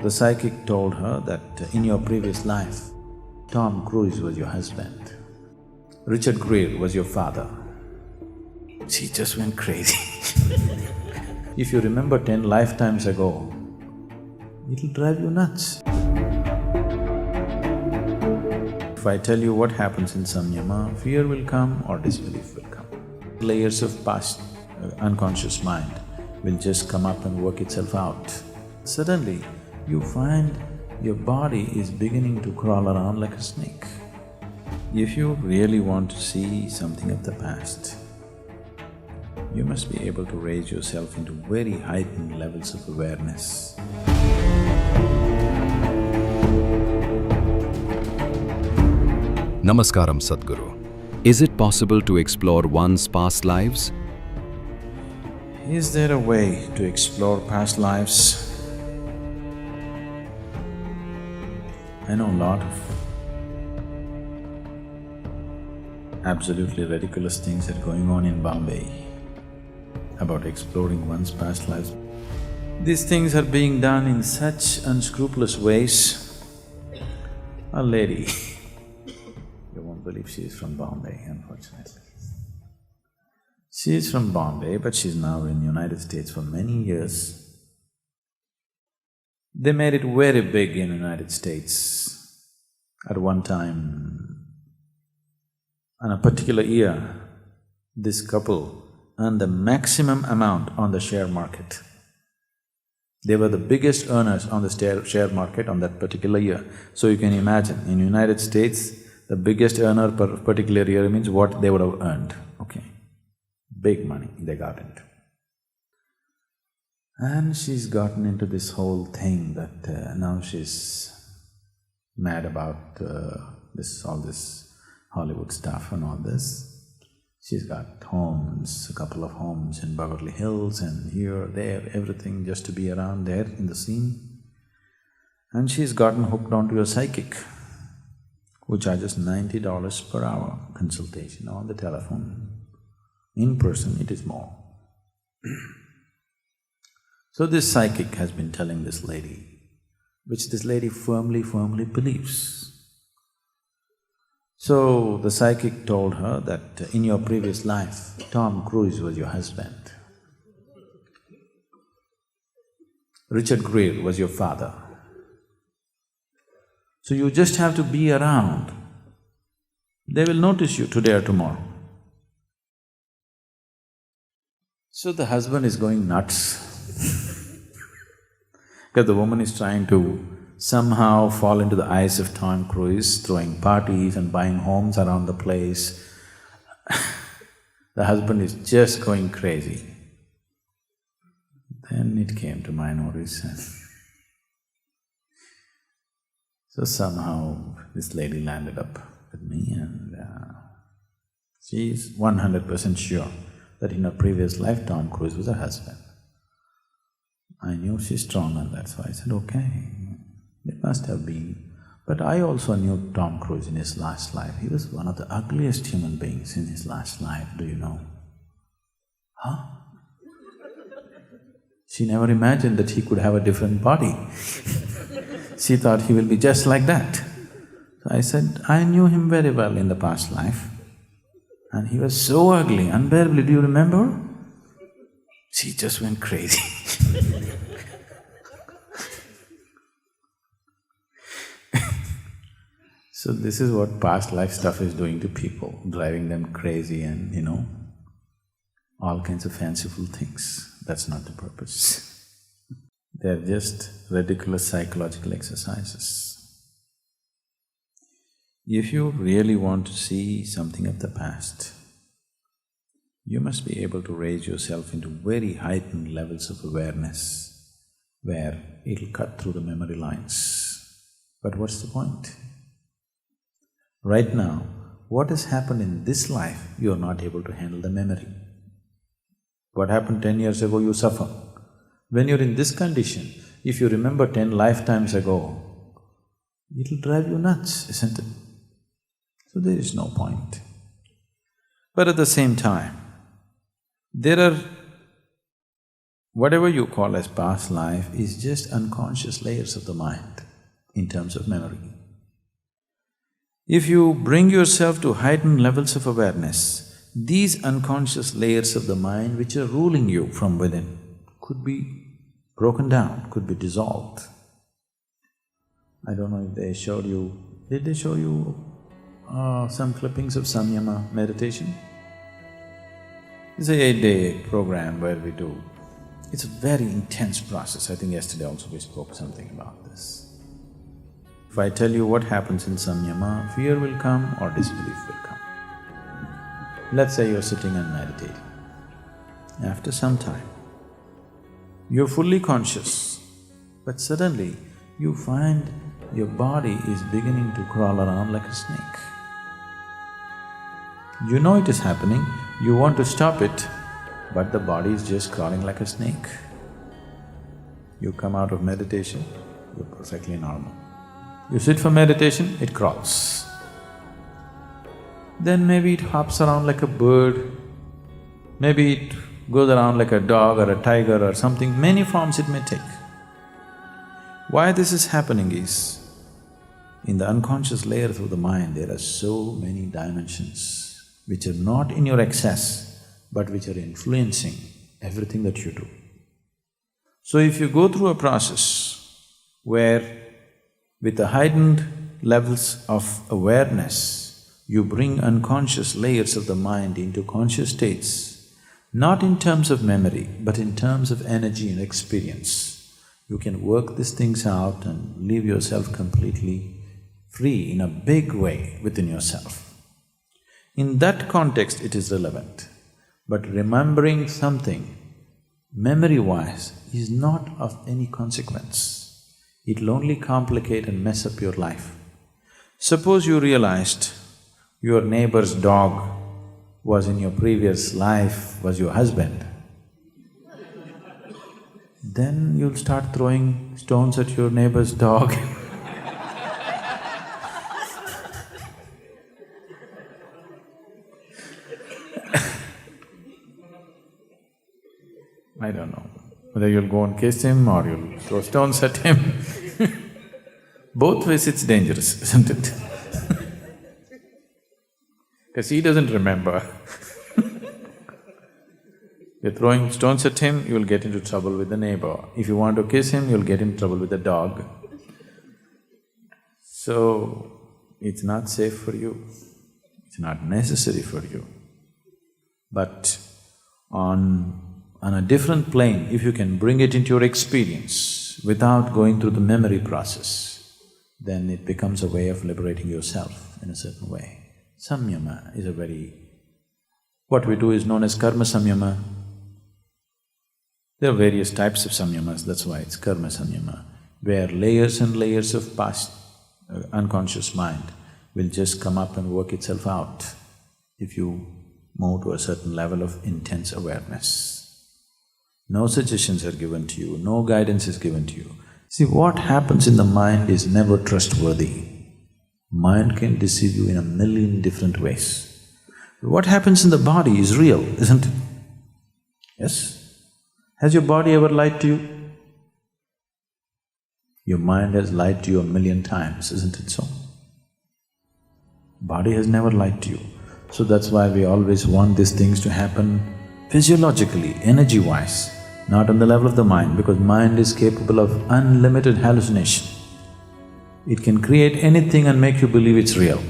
the psychic told her that in your previous life, Tom Cruise was your husband, Richard Gere was your father. She just went crazy. If you remember 10 lifetimes ago, it'll drive you nuts. If I tell you what happens in Samyama, fear will come or disbelief will come. Layers of past unconscious mind will just come up and work itself out. Suddenly, you find your body is beginning to crawl around like a snake. If you really want to see something of the past, you must be able to raise yourself into very heightened levels of awareness. Namaskaram, Sadhguru. Is it possible to explore one's past lives? Is there a way to explore past lives? I know a lot of absolutely ridiculous things are going on in Bombay about exploring one's past lives. These things are being done in such unscrupulous ways. A lady, you won't believe she is from Bombay, unfortunately. She is from Bombay, but she's now in United States for many years. They made it very big in United States. At one time, on a particular year, this couple earned the maximum amount on the share market. They were the biggest earners on the share market on that particular year. So you can imagine, in United States, the biggest earner per particular year means what they would have earned, okay. Big money they got into. And she's gotten into this whole thing that now she's mad about all this Hollywood stuff and all this. She's got homes, a couple of homes in Beverly Hills and here, there, everything just to be around there in the scene. And she's gotten hooked onto a psychic who charges $90 per hour consultation on the telephone. In person, it is more. So this psychic has been telling this lady, which this lady firmly believes. So the psychic told her that in your previous life, Tom Cruise was your husband, Richard Gere was your father. So you just have to be around. They will notice you today or tomorrow. So the husband is going nuts because the woman is trying to somehow fall into the eyes of Tom Cruise, throwing parties and buying homes around the place. The husband is just going crazy. Then it came to my notice and so somehow this lady landed up with me and she is 100% sure that in her previous life Tom Cruise was her husband. I knew she's strong on that, so I said, okay, it must have been. But I also knew Tom Cruise in his last life. He was one of the ugliest human beings in his last life, do you know? Huh? She never imagined that he could have a different body. She thought he will be just like that. So I said, I knew him very well in the past life. And he was so ugly, unbearably, do you remember? She just went crazy. So this is what past life stuff is doing to people, driving them crazy and, all kinds of fanciful things. That's not the purpose. They're just ridiculous psychological exercises. If you really want to see something of the past, you must be able to raise yourself into very heightened levels of awareness where it'll cut through the memory lines. But what's the point? Right now, what has happened in this life, you are not able to handle the memory. What happened 10 years ago, you suffer. When you're in this condition, if you remember 10 lifetimes ago, it'll drive you nuts, isn't it? So there is no point. But at the same time, there are Whatever you call as past life is just unconscious layers of the mind in terms of memory. If you bring yourself to heightened levels of awareness, these unconscious layers of the mind which are ruling you from within could be broken down, could be dissolved. I don't know if they showed you… Did they show you some clippings of Samyama meditation? It's an 8-day program where we do… It's a very intense process. I think yesterday also we spoke something about this. If I tell you what happens in Samyama, fear will come or disbelief will come. Let's say you're sitting and meditating. After some time, you're fully conscious, but suddenly you find your body is beginning to crawl around like a snake. You know it is happening, you want to stop it, but the body is just crawling like a snake. You come out of meditation, you're perfectly normal. You sit for meditation, it crawls. Then maybe it hops around like a bird, maybe it goes around like a dog or a tiger or something, many forms it may take. Why this is happening is, in the unconscious layers of the mind, there are so many dimensions which are not in your access, but which are influencing everything that you do. So if you go through a process where with the heightened levels of awareness, you bring unconscious layers of the mind into conscious states, not in terms of memory, but in terms of energy and experience, you can work these things out and leave yourself completely free in a big way within yourself. In that context, it is relevant. But remembering something, memory-wise, is not of any consequence. It'll only complicate and mess up your life. Suppose you realized your neighbor's dog was in your previous life, was your husband, then you'll start throwing stones at your neighbor's dog I don't know, whether you'll go and kiss him or you'll throw stones at him both ways it's dangerous, isn't it? Because he doesn't remember You're throwing stones at him, you'll get into trouble with the neighbor. If you want to kiss him, you'll get in trouble with the dog. So, it's not safe for you, it's not necessary for you. But on a different plane, if you can bring it into your experience without going through the memory process, then it becomes a way of liberating yourself in a certain way. Samyama is a very… What we do is known as karma samyama. There are various types of samyamas, that's why it's karma samyama, where layers and layers of past unconscious mind will just come up and work itself out if you move to a certain level of intense awareness. No suggestions are given to you, no guidance is given to you. See, what happens in the mind is never trustworthy. Mind can deceive you in a million different ways. What happens in the body is real, isn't it? Yes? Has your body ever lied to you? Your mind has lied to you a million times, isn't it so? Body has never lied to you. So that's why we always want these things to happen physiologically, energy-wise, not on the level of the mind, because mind is capable of unlimited hallucination. It can create anything and make you believe it's real.